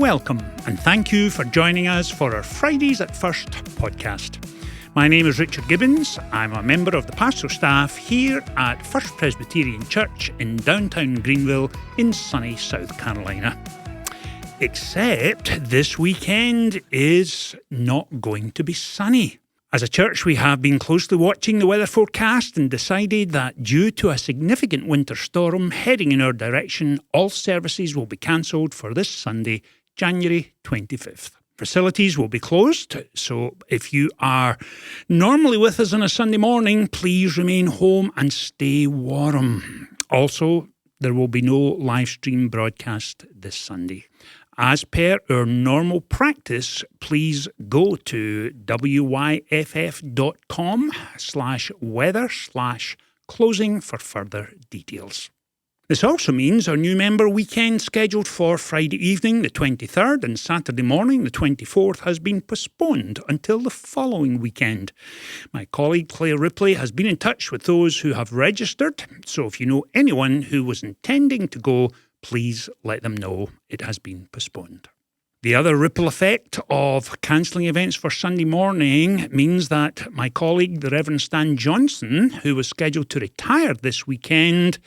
Welcome, and thank you for joining us for our Fridays at First podcast. My name is Richard Gibbons. I'm a member of the pastoral staff here at First Presbyterian Church in downtown Greenville in sunny South Carolina. Except this weekend is not going to be sunny. As a church, we have been closely watching the weather forecast and decided that due to a significant winter storm heading in our direction, all services will be cancelled for this Sunday, January 25th. Facilities will be closed, so if you are normally with us on a Sunday morning, please remain home and stay warm. Also, there will be no live stream broadcast this Sunday. As per our normal practice, please go to wyff.com/weather/closing for further details. This also means our new member weekend scheduled for Friday evening, the 23rd, and Saturday morning, the 24th, has been postponed until the following weekend. My colleague Claire Ripley has been in touch with those who have registered, so if you know anyone who was intending to go, please let them know it has been postponed. The other ripple effect of cancelling events for Sunday morning means that my colleague, the Reverend Stan Johnson, who was scheduled to retire this weekend,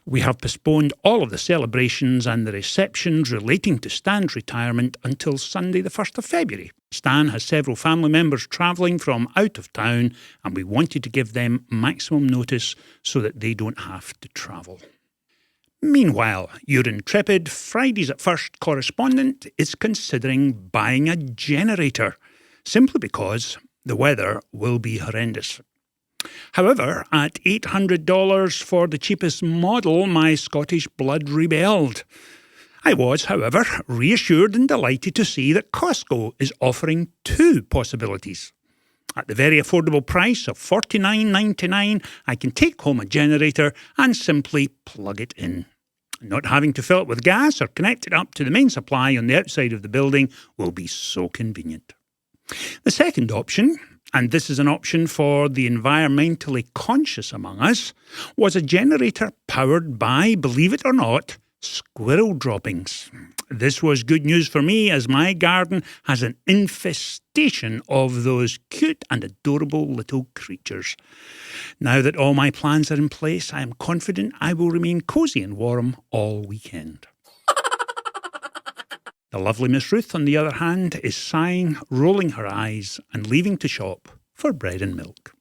we have postponed all of the celebrations and the receptions relating to Stan's retirement until Sunday the 1st of February. Stan has several family members travelling from out of town, and we wanted to give them maximum notice so that they don't have to travel. Meanwhile, your intrepid Fridays at First correspondent is considering buying a generator, simply because the weather will be horrendous. However, at $800 for the cheapest model, my Scottish blood rebelled. I was, however, reassured and delighted to see that Costco is offering two possibilities. At the very affordable price of $49.99, I can take home a generator and simply plug it in. Not having to fill it with gas or connect it up to the main supply on the outside of the building will be so convenient. The second option, and this is an option for the environmentally conscious among us, was a generator powered by, believe it or not, squirrel droppings. This was good news for me, as my garden has an infestation of those cute and adorable little creatures. Now that all my plans are in place, I am confident I will remain cosy and warm all weekend. The lovely Miss Ruth, on the other hand, is sighing, rolling her eyes, and leaving to shop for bread and milk.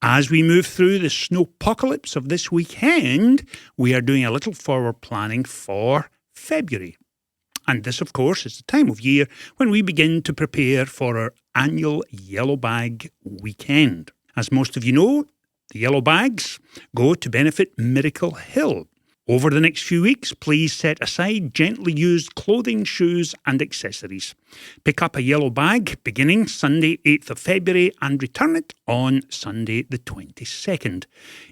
As we move through the snowpocalypse of this weekend, we are doing a little forward planning for February. And this, of course, is the time of year when we begin to prepare for our annual Yellow Bag weekend. As most of you know, the Yellow Bags go to benefit Miracle Hill. Over the next few weeks, please set aside gently used clothing, shoes and accessories. Pick up a yellow bag beginning Sunday 8th of February and return it on Sunday the 22nd.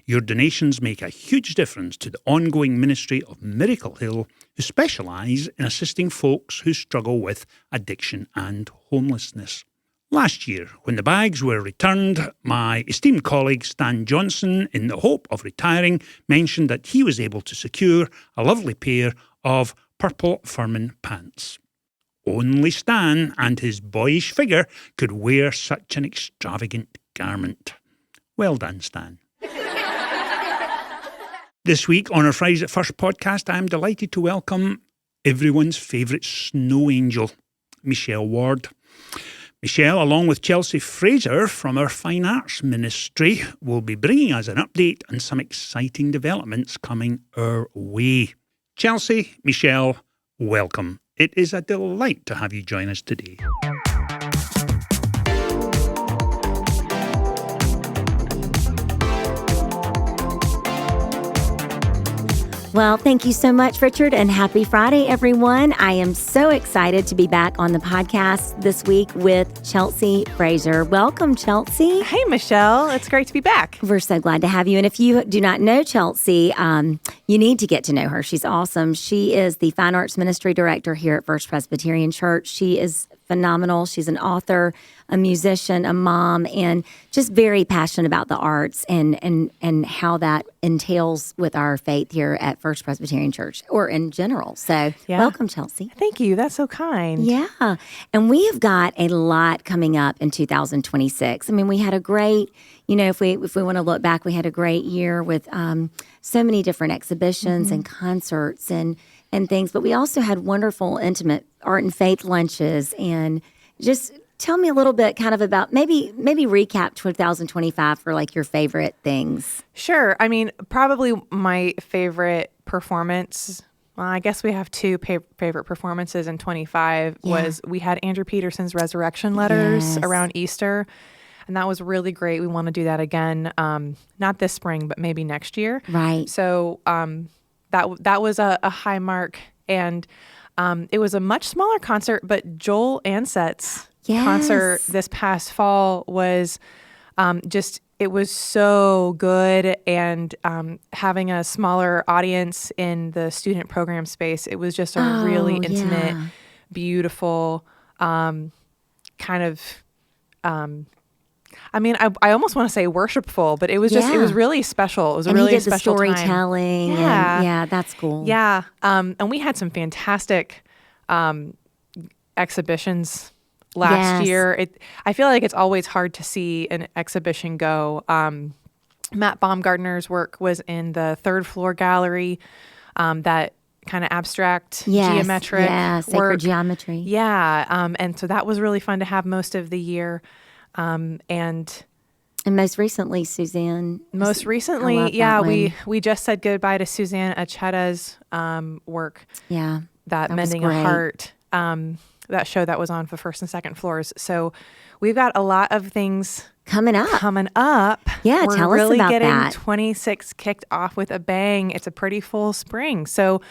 Your donations make a huge difference to the ongoing ministry of Miracle Hill, who specialise in assisting folks who struggle with addiction and homelessness. Last year, when the bags were returned, my esteemed colleague Stan Johnson, in the hope of retiring, mentioned that he was able to secure a lovely pair of purple Furman pants. Only Stan and his boyish figure could wear such an extravagant garment. Well done, Stan. This week on our Fridays at First podcast, I am delighted to welcome everyone's favourite snow angel, Michelle Ward. Michelle, along with Chelsea Fraser from our Fine Arts Ministry, will be bringing us an update on some exciting developments coming our way. Chelsea, Michelle, welcome. It is a delight to have you join us today. Well, thank you so much, Richard, and happy Friday, everyone. I am so excited to be back on the podcast this week with Chelsea Fraser. Welcome, Chelsea. Hey, Michelle. It's great to be back. We're so glad to have you. And if you do not know Chelsea, you need to get to know her. She's awesome. She is the Fine Arts Ministry Director here at First Presbyterian Church. She is phenomenal. She's an author, a musician, a mom, and just very passionate about the arts and how that entails with our faith here at First Presbyterian Church or in general. So welcome, Chelsea. Thank you. That's so kind. Yeah. And we have got a lot coming up in 2026. I mean, we had a great, if we want to look back, we had a great year with so many different exhibitions and concerts and things. But we also had wonderful, intimate art and faith lunches. And just tell me a little bit kind of about maybe recap 2025 for like your favorite things. Sure. I mean, probably my favorite performance, well, I guess we have two favorite performances in 25 was we had Andrew Peterson's Resurrection Letters around Easter. And that was really great. We want to do that again, not this spring, but maybe next year. Right. So that was a high mark. And it was a much smaller concert, but Joel Anset's concert this past fall was it was so good. And having a smaller audience in the student program space, it was just a really intimate, beautiful kind of... I almost want to say worshipful, but it was just, it was really special. It was a really he did special the time. storytelling. That's cool. Yeah. And we had some fantastic exhibitions last year. I feel like it's always hard to see an exhibition go. Matt Baumgartner's work was in the third floor gallery, that kind of abstract geometric work. Sacred geometry. Yeah. And so that was really fun to have most of the year. And most recently, Suzanne. Most recently, we just said goodbye to Suzanne Achetta's work. Yeah, that Mending a Heart. That show that was on the first and second floors. So we've got a lot of things coming up. Yeah, we're tell really us about getting that. 26 kicked off with a bang. It's a pretty full spring. So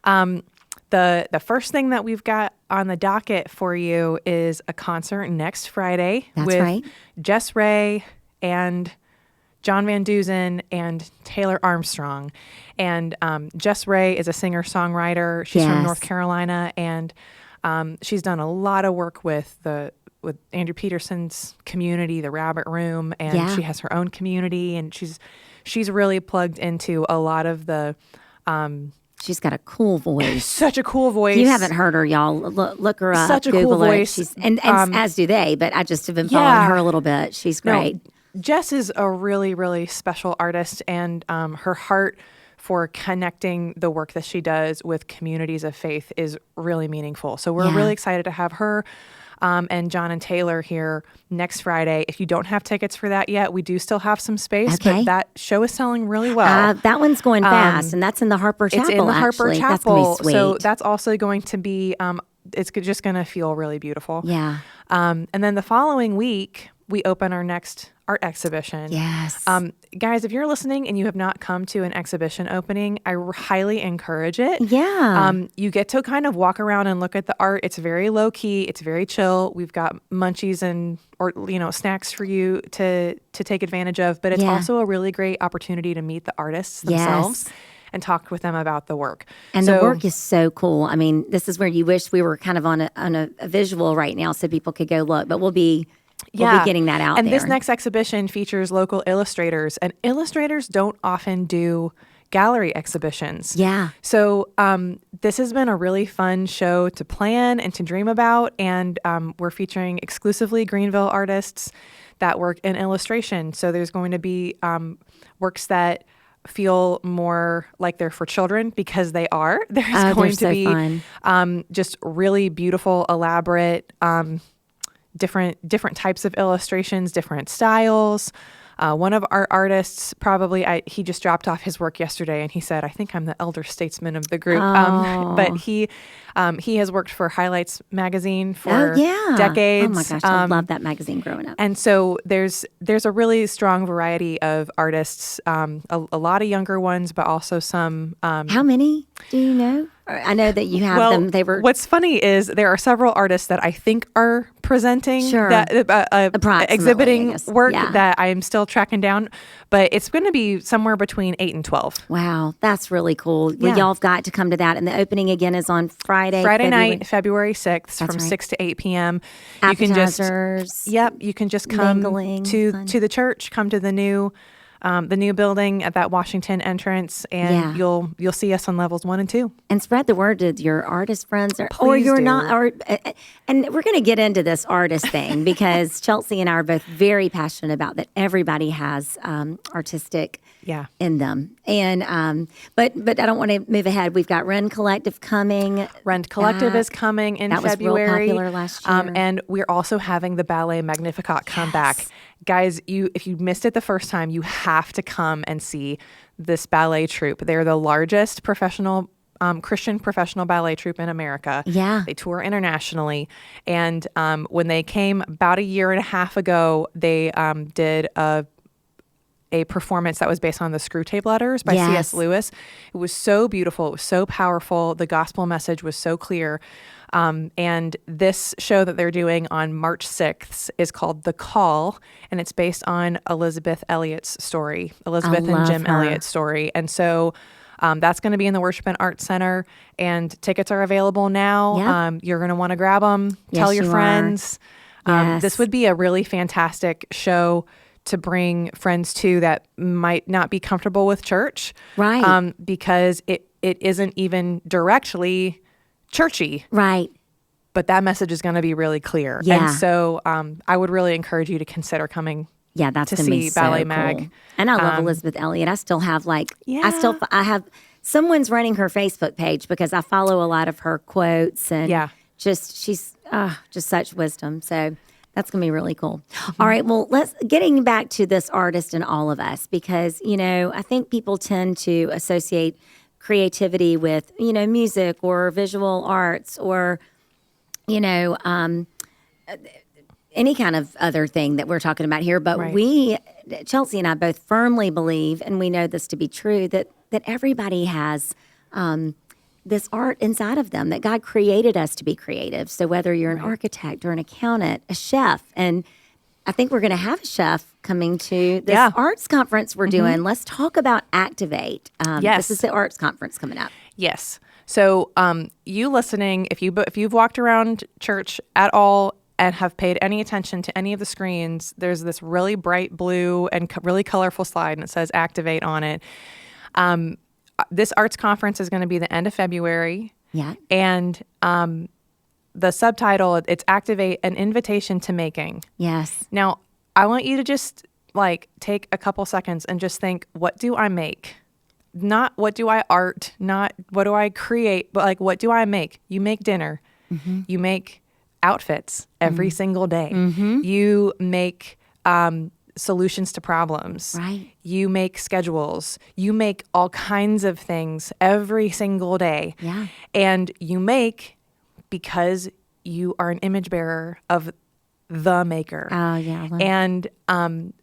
the first thing that we've got on the docket for you is a concert next Friday with Jess Ray and John Van Dusen and Taylor Armstrong. And Jess Ray is a singer-songwriter. She's from North Carolina, and she's done a lot of work with Andrew Peterson's community, the Rabbit Room, and she has her own community, and she's really plugged into a lot of the she's got a cool voice. Such a cool voice. If you haven't heard her, y'all, look her up. Such a Google cool it. voice. She's, and as do they, but I just have been following her a little bit. She's great. No, Jess is a really, really special artist, and her heart for connecting the work that she does with communities of faith is really meaningful. So we're really excited to have her and John and Taylor here next Friday. If you don't have tickets for that yet, we do still have some space, but that show is selling really well. That one's going fast, and that's in the Harper Chapel, It's in the Harper actually. Chapel. That's going to be sweet. So that's also going to be, it's just going to feel really beautiful. Yeah. And then the following week, we open our next art exhibition. Yes. Guys, if you're listening and you have not come to an exhibition opening, I highly encourage it. Yeah. You get to kind of walk around and look at the art. It's very low key. It's very chill. We've got munchies or snacks for you to take advantage of, but it's also a really great opportunity to meet the artists themselves. And talk with them about the work. And the work is so cool. I mean, this is where you wish we were kind of on a visual right now so people could go look, but we'll be getting that out and there. This next exhibition features local illustrators, and illustrators don't often do gallery exhibitions. Yeah. So this has been a really fun show to plan and to dream about, and we're featuring exclusively Greenville artists that work in illustration. So there's going to be works that feel more like they're for children, because they are. There's going to be just really beautiful, elaborate, different types of illustrations, different styles. One of our artists, he just dropped off his work yesterday, and he said, "I think I'm the elder statesman of the group." But he has worked for Highlights magazine for decades. Oh my gosh, I loved that magazine growing up. And so there's a really strong variety of artists, a lot of younger ones, but also some. How many do you know? I know that you have Well, them. They were what's funny is there are several artists that I think are presenting Sure. that exhibiting I guess. work Yeah. that I'm still tracking down, but it's going to be somewhere between 8 and 12. Wow, that's really cool. Well, Yeah. y'all have got to come to that. And the opening again is on Friday Night, February 6th from right. 6 to 8 p.m. Appetizers. You can just come mingling, to fun. the church, come to the new building at that Washington entrance, and you'll see us on levels 1 and 2. And spread the word to your artist friends, or Please you're do. not. And we're going to get into this artist thing because Chelsea and I are both very passionate about that. Everybody has artistic in them, and but I don't want to move ahead. We've got Rend Collective coming. Rend Collective is coming in That was real February. popular last year. And we're also having the Ballet Magnificat come back. Guys, if you missed it the first time, you have to come and see this ballet troupe. They're the largest professional Christian professional ballet troupe in America. Yeah. They tour internationally. And when they came about a year and a half ago, they did a performance that was based on the Screwtape Letters by C.S. Lewis. It was so beautiful. It was so powerful. The gospel message was so clear. And this show that they're doing on March 6th is called The Call, and it's based on Elizabeth Elliot's story, Elizabeth and Jim Elliot's story. And so that's going to be in the Worship and Arts Center, and tickets are available now. Yeah. You're going to want to grab them, tell your friends. This would be a really fantastic show to bring friends to that might not be comfortable with church. Right. Because it isn't even directly churchy. Right. But that message is going to be really clear. Yeah. And so I would really encourage you to consider coming That's to gonna be see so Ballet cool. Mag. And I love Elizabeth Elliot. I still have I have someone's running her Facebook page because I follow a lot of her quotes and she's just such wisdom. So that's going to be really cool. Mm-hmm. All right. Well, getting back to this artist and all of us, because, I think people tend to associate creativity with, music or visual arts or, any kind of other thing that we're talking about here. But Chelsea and I both firmly believe, and we know this to be true, that everybody has this art inside of them, that God created us to be creative. So whether you're an architect or an accountant, a chef, and I think we're going to have a chef coming to this arts conference we're doing. Let's talk about Activate. This is the arts conference coming up. Yes. So you listening, if you've walked around church at all and have paid any attention to any of the screens, there's this really bright blue and really colorful slide, and it says Activate on it. This arts conference is going to be the end of February. Yeah. And the subtitle, it's Activate, an Invitation to Making. Yes. Now, I want you to just take a couple seconds and just think, what do I make? Not what do I art, not what do I create, but what do I make? You make dinner. Mm-hmm. You make outfits every single day. Mm-hmm. You make solutions to problems. Right. You make schedules. You make all kinds of things every single day. Yeah. And you make because you are an image bearer of the maker. Oh, yeah. And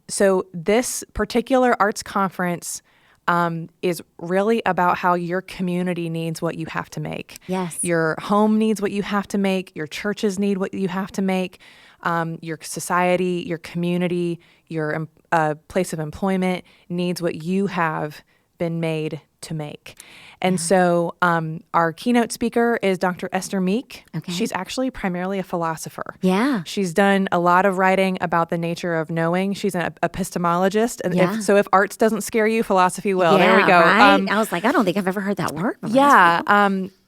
so this particular arts conference is really about how your community needs what you have to make. Yes. Your home needs what you have to make. Your churches need what you have to make. Your society, your community, your place of employment needs what you have been made to make. And so our keynote speaker is Dr. Esther Meek. Okay. She's actually primarily a philosopher. Yeah. She's done a lot of writing about the nature of knowing. She's an epistemologist. And if arts doesn't scare you, philosophy will. There we go. Right? I was like, I don't think I've ever heard that word before. Yeah.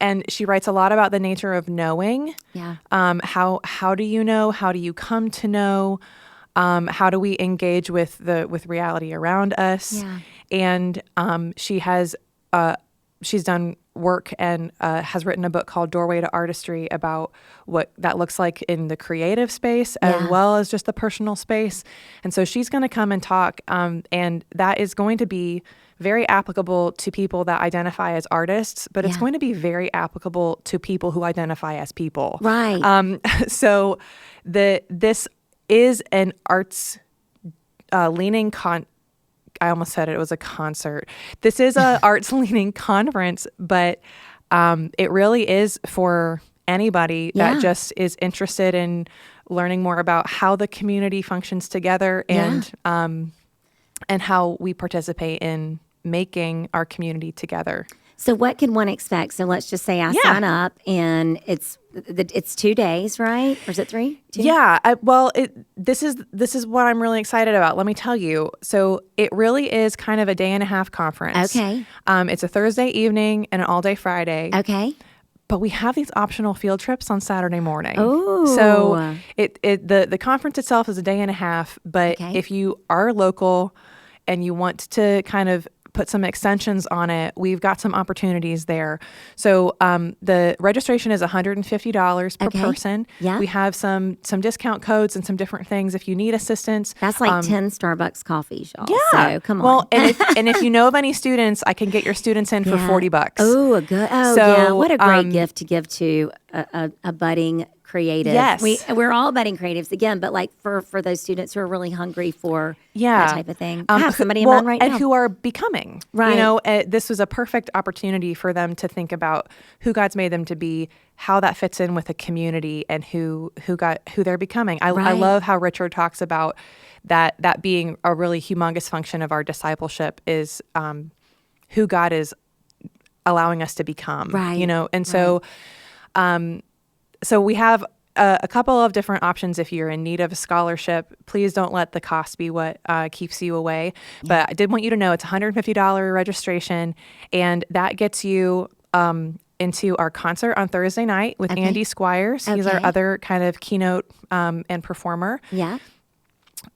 And she writes a lot about the nature of knowing. Yeah. How do you know? How do you come to know? How do we engage with reality around us? Yeah. And she's done work and has written a book called Doorway to Artistry about what that looks like in the creative space as well as just the personal space. And so she's going to come and talk, and that is going to be very applicable to people that identify as artists, but it's going to be very applicable to people who identify as people. Right. So this is an arts leaning I almost said it was a concert. This is a arts leaning conference, but it really is for anybody Yeah. that just is interested in learning more about how the community functions together and how we participate in making our community together. So what can one expect? So let's just say I sign up, and it's 2 days, right? Or is it 3? 2? Yeah. This is what I'm really excited about. Let me tell you. So it really is kind of a day and a half conference. Okay. It's a Thursday evening and an all day Friday. Okay. But we have these optional field trips on Saturday morning. Oh. So the conference itself is a day and a half. But if you are local and you want to kind of put some extensions on it, we've got some opportunities there. So the registration is $150 per person. Yeah. We have some discount codes and some different things if you need assistance. That's like 10 Starbucks coffees, y'all. Yeah. So come on. Well, and if you know of any students, I can get your students in for $40. Oh, good. Oh, So, yeah. What a great gift to give to a budding creative. Yes. We're all budding creatives again, but like for those students who are really hungry for that type of thing. I have somebody in mind right now. And who are becoming. Right. You know, this was a perfect opportunity for them to think about who God's made them to be, how that fits in with a community, and who they're becoming. I love how Richard talks about that being a really humongous function of our discipleship is who God is allowing us to become. Right. You know, and so so we have a couple of different options if you're in need of a scholarship. Please don't let the cost be what keeps you away. Yeah. But I did want you to know it's $150 registration, and that gets you into our concert on Thursday night with Andy Squires. He's our other kind of keynote and performer. Yeah.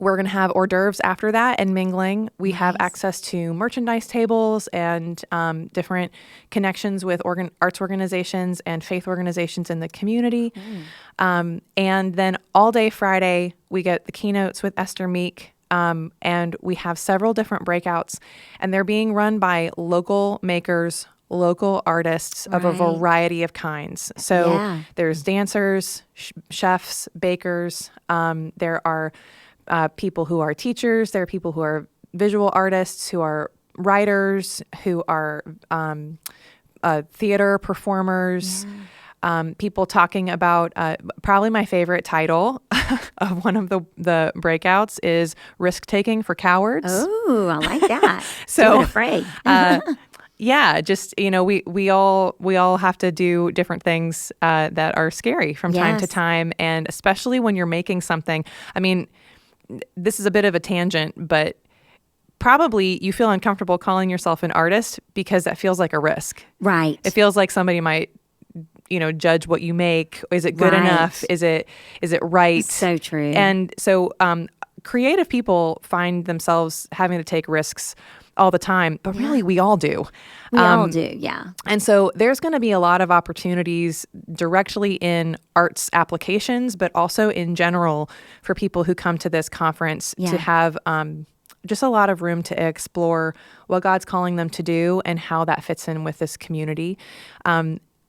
We're going to have hors d'oeuvres after that and mingling. We have access to merchandise tables and different connections with arts organizations and faith organizations in the community. And then all day Friday, we get the keynotes with Esther Meek. And we have several different breakouts, and they're being run by local makers, local artists of a variety of kinds. So there's dancers, chefs, bakers. There are people who are teachers. There are people who are visual artists, who are writers, who are theater performers, people talking about probably my favorite title of one of the breakouts is Risk-Taking for Cowards. Oh, I like that. So afraid. Yeah, just, you know, we all have to do different things that are scary from time to time, and especially when you're making something. I mean, this is a bit of a tangent, but probably you feel uncomfortable calling yourself an artist because that feels like a risk. Right. It feels like somebody might, you know, judge what you make. Is it good enough? Is it right? So true. And so creative people find themselves having to take risks all the time, but really we all do. We all do, yeah. And so there's going to be a lot of opportunities directly in arts applications, but also in general for people who come to this conference to have just a lot of room to explore what God's calling them to do and how that fits in with this community.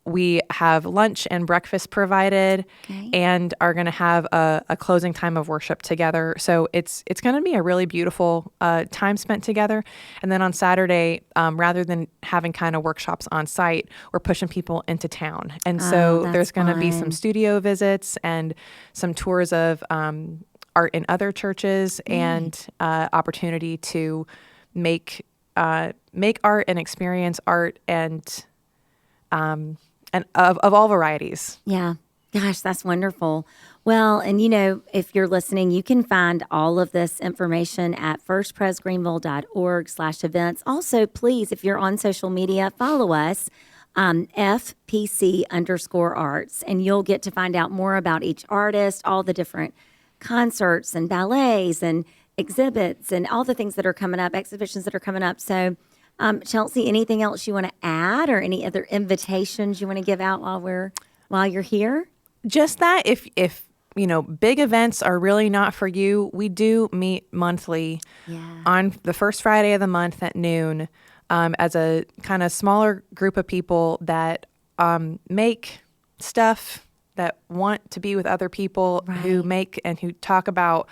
We have lunch and breakfast provided and are going to have a closing time of worship together. So it's going to be a really beautiful time spent together. And then on Saturday, rather than having kind of workshops on site, we're pushing people into town. And so there's going to be some studio visits and some tours of art in other churches and opportunity to make art and experience art and of all varieties. Yeah. Gosh, that's wonderful. Well, and you know, if you're listening, you can find all of this information at firstpresgreenville.org/events. Also, please, if you're on social media, follow us, FPC_arts, and you'll get to find out more about each artist, all the different concerts and ballets and exhibits and all the things that are coming up, exhibitions that are coming up. So, Chelsea, anything else you want to add or any other invitations you want to give out while you're here? Just that if you know, big events are really not for you, we do meet monthly on the first Friday of the month at noon as a kind of smaller group of people that make stuff, that want to be with other people who make and who talk about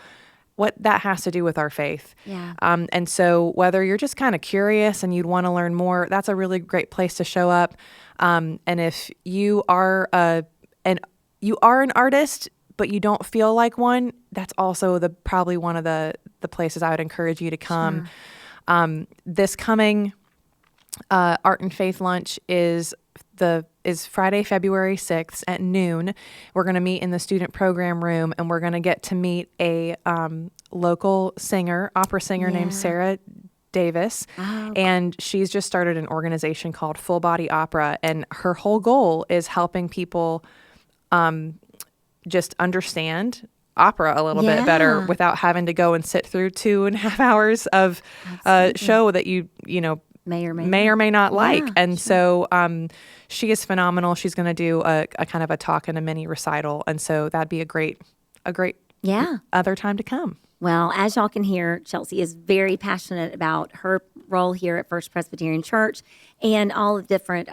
what that has to do with our faith. Yeah. And so whether you're just kind of curious and you'd want to learn more, that's a really great place to show up. And if you are an artist, but you don't feel like one, that's also probably one of the places I would encourage you to come. Sure. This coming Art and Faith lunch is Friday, February 6th at noon. We're going to meet in the student program room, and we're going to get to meet a local opera singer named Sarah Davis. Oh, and she's just started an organization called Full Body Opera, and her whole goal is helping people just understand opera a little bit better without having to go and sit through 2.5 hours of a show that you may or may not like. And so she is phenomenal. She's going to do a kind of a talk and a mini recital. And so that'd be a great other time to come. Well, as y'all can hear, Chelsea is very passionate about her role here at First Presbyterian Church and all of different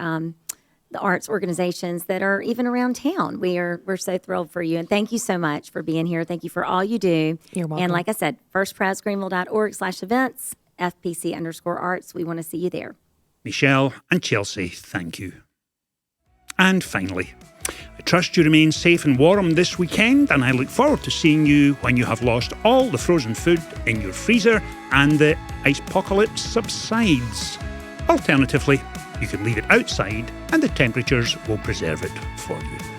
the arts organizations that are even around town. We're so thrilled for you. And thank you so much for being here. Thank you for all you do. You're welcome. And like I said, firstpresgreenville.org/events, FPC_arts. We want to see you there. Michelle and Chelsea, thank you. And finally, I trust you remain safe and warm this weekend, and I look forward to seeing you when you have lost all the frozen food in your freezer and the ice-pocalypse subsides. Alternatively, you can leave it outside and the temperatures will preserve it for you.